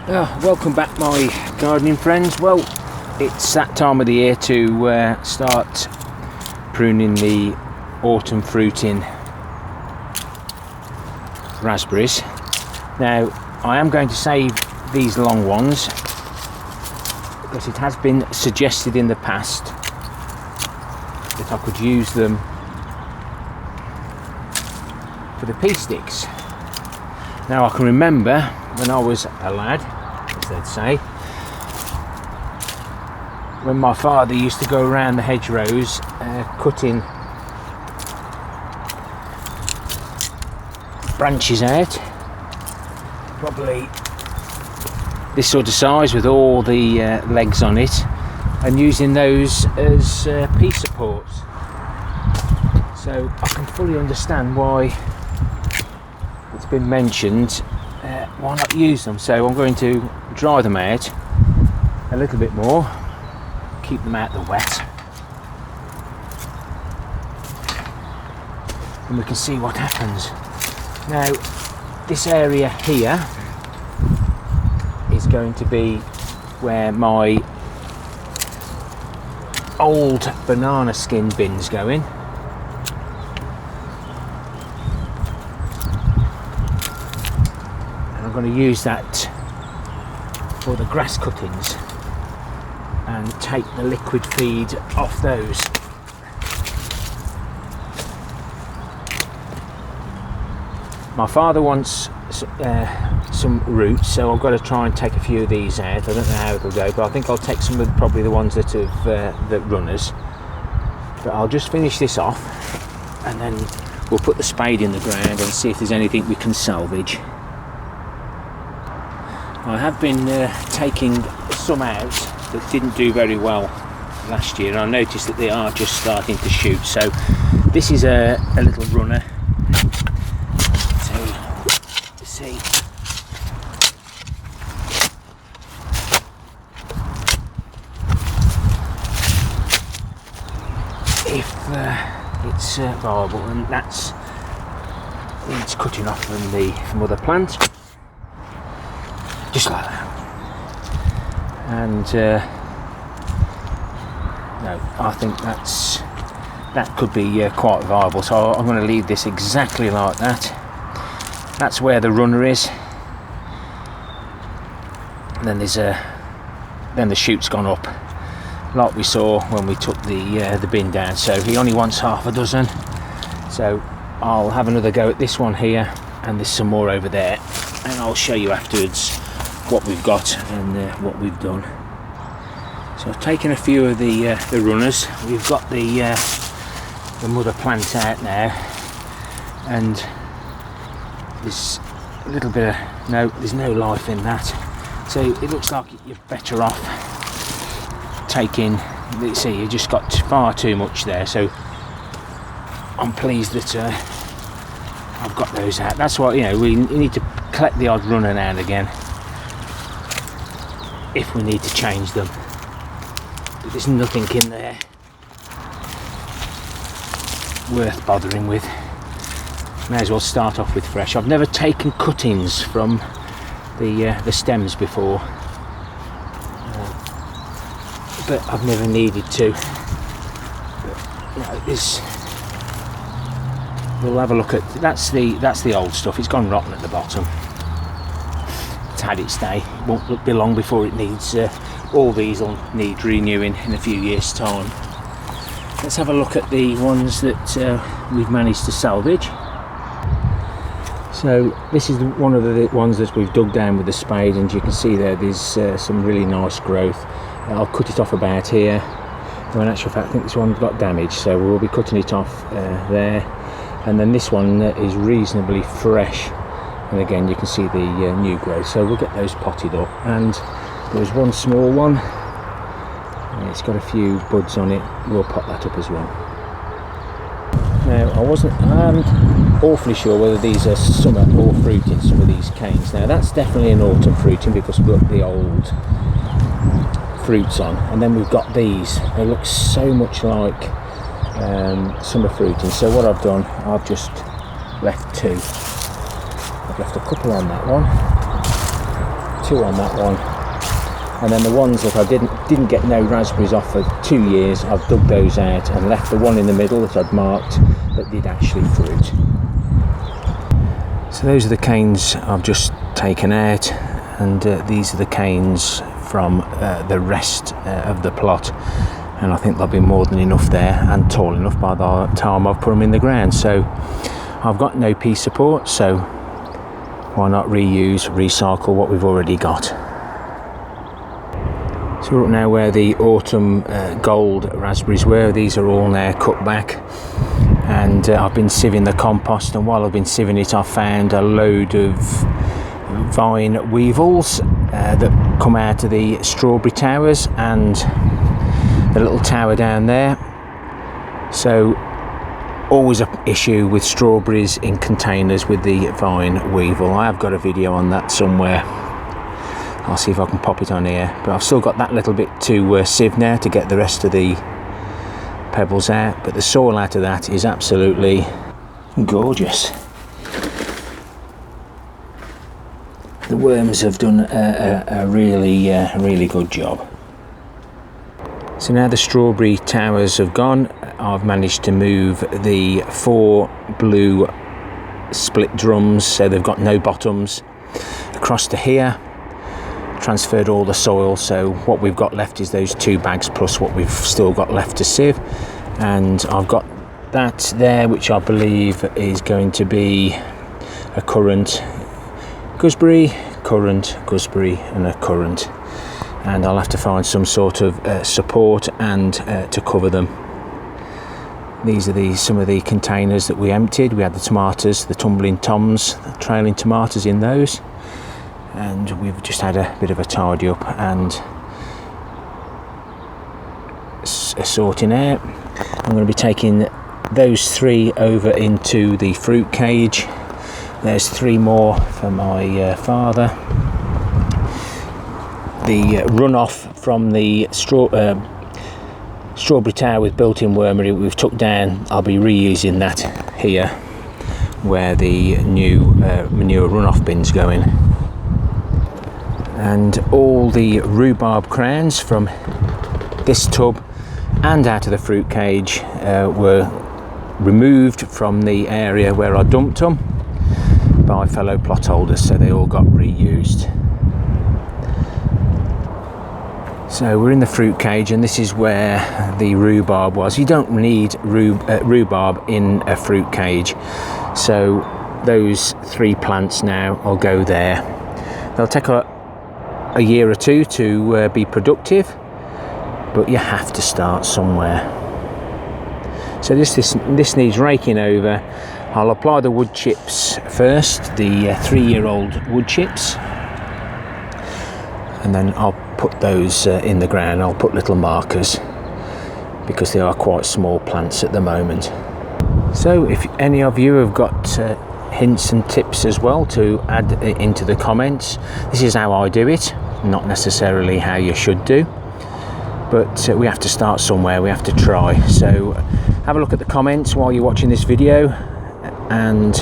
Welcome back, my gardening friends. Well, it's that time of the year to start pruning the autumn fruiting raspberries. Now, I am going to save these long ones because it has been suggested in the past that I could use them for the pea sticks. Now, I can remember when I was a lad, as they'd say, when my father used to go around the hedgerows cutting branches out, probably this sort of size with all the legs on it, and using those as pea supports. So I can fully understand why it's been mentioned. Why not use them? So I'm going to dry them out a little bit more, keep them out of the wet, and we can see what happens. Now, this area here is going to be where my old banana skin bin's going. I'm going to use that for the grass cuttings and take the liquid feed off those. My father wants some roots, so I've got to try and take a few of these out. I don't know how it'll go, but I think I'll take some of probably the ones that have that runners. But I'll just finish this off and then we'll put the spade in the ground and see if there's anything we can salvage. I have been taking some out that didn't do very well last year, and I noticed that they are just starting to shoot. So this is a little runner. So see, if it's viable, and that's it's cutting off from other plants. Just like that. And no, I think that could be quite viable. So I'm going to leave this exactly like that. That's where the runner is. And then then the shoot's gone up, like we saw when we took the bin down. So he only wants half a dozen. So I'll have another go at this one here, and there's some more over there, and I'll show you afterwards what we've got and what we've done. So I've taken a few of the runners. We've got the mother plant out now, and there's a little bit of there's no life in that. So it looks like you're better off taking. See, you just got far too much there. So I'm pleased that I've got those out. That's why we need to collect the odd runner now and again, if we need to change them. But there's nothing in there worth bothering with. May as well start off with fresh. I've never taken cuttings from the stems before, but I've never needed to. But, we'll have a look at that's the old stuff. It's gone rotten at the bottom. Had its day. It won't be long before it needs all these will need renewing in a few years' time. Let's have a look at the ones that we've managed to salvage. So this is one of the ones that we've dug down with the spade, and you can see there's some really nice growth. I'll cut it off about here. Well, in actual fact, I think this one got damaged, so we'll be cutting it off there. And then this one is reasonably fresh. And again, you can see the new growth, so we'll get those potted up. And there's one small one, and it's got a few buds on it. We'll pot that up as well. Now, I'm awfully sure whether these are summer or fruiting, some of these canes. Now, that's definitely an autumn fruiting because we've got the old fruits on, and then we've got these. They look so much like summer fruiting. So what I've done, I've just left two. I've left a couple on that one, 2 on that one. And then the ones that I didn't get no raspberries off for 2 years, I've dug those out and left the one in the middle that I'd marked that did actually fruit. So those are the canes I've just taken out, and these are the canes from the rest of the plot, and I think there'll be more than enough there and tall enough by the time I've put them in the ground. So I've got no pea support, so why not recycle what we've already got. So we're up now where the autumn gold raspberries were. These are all now cut back, and I've been sieving the compost, and while I've been sieving it I've found a load of vine weevils that come out of the strawberry towers and the little tower down there. So always an issue with strawberries in containers with the vine weevil. I have got a video on that somewhere. I'll see if I can pop it on here, but I've still got that little bit to sieve now to get the rest of the pebbles out, but the soil out of that is absolutely gorgeous. The worms have done a really good job. So now the strawberry towers have gone, I've managed to move the 4 blue split drums, so they've got no bottoms, across to here. Transferred all the soil, so what we've got left is those 2 bags plus what we've still got left to sieve, and I've got that there which I believe is going to be a currant gooseberry, currant gooseberry and a currant, and I'll have to find some sort of support and to cover them. These are some of the containers that we emptied. We had the tomatoes, the tumbling toms, the trailing tomatoes in those, and we've just had a bit of a tidy up and a sorting out. I'm going to be taking those 3 over into the fruit cage. There's 3 more for my father. The runoff from the strawberry tower with built-in wormery we've took down, I'll be reusing that here where the new manure runoff bin's going. And all the rhubarb crowns from this tub and out of the fruit cage were removed from the area where I dumped them by fellow plot holders, so they all got reused. So we're in the fruit cage, and this is where the rhubarb was. You don't need rhubarb in a fruit cage, so those 3 plants now will go there. They'll take a year or 2 to be productive, but you have to start somewhere. So this needs raking over. I'll apply the wood chips first, the 3-year-old wood chips, and then I'll put those in the ground. I'll put little markers because they are quite small plants at the moment. So if any of you have got hints and tips as well to add into the comments, this is how I do it, not necessarily how you should do, but we have to start somewhere, we have to try. So have a look at the comments while you're watching this video and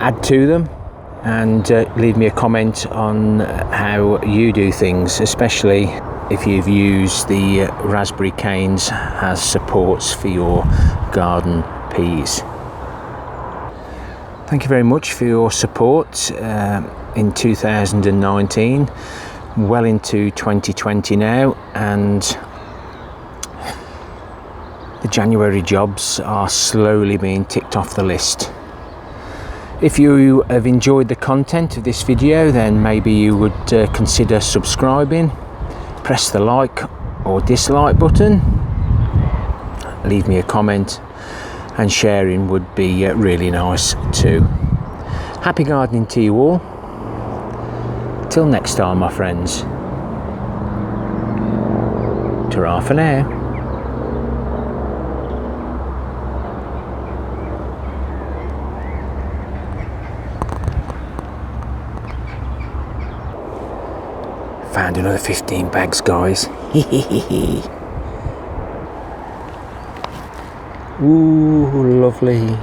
add to them, and leave me a comment on how you do things, especially if you've used the raspberry canes as supports for your garden peas. Thank you very much for your support in 2019, well into 2020 now, and the January jobs are slowly being ticked off the list. If you have enjoyed the content of this video, then maybe you would consider subscribing, press the like or dislike button, leave me a comment, and sharing would be really nice too. Happy gardening to you all. Till next time, my friends. Ta-ra for now. Found another 15 bags, guys. Ooh, lovely.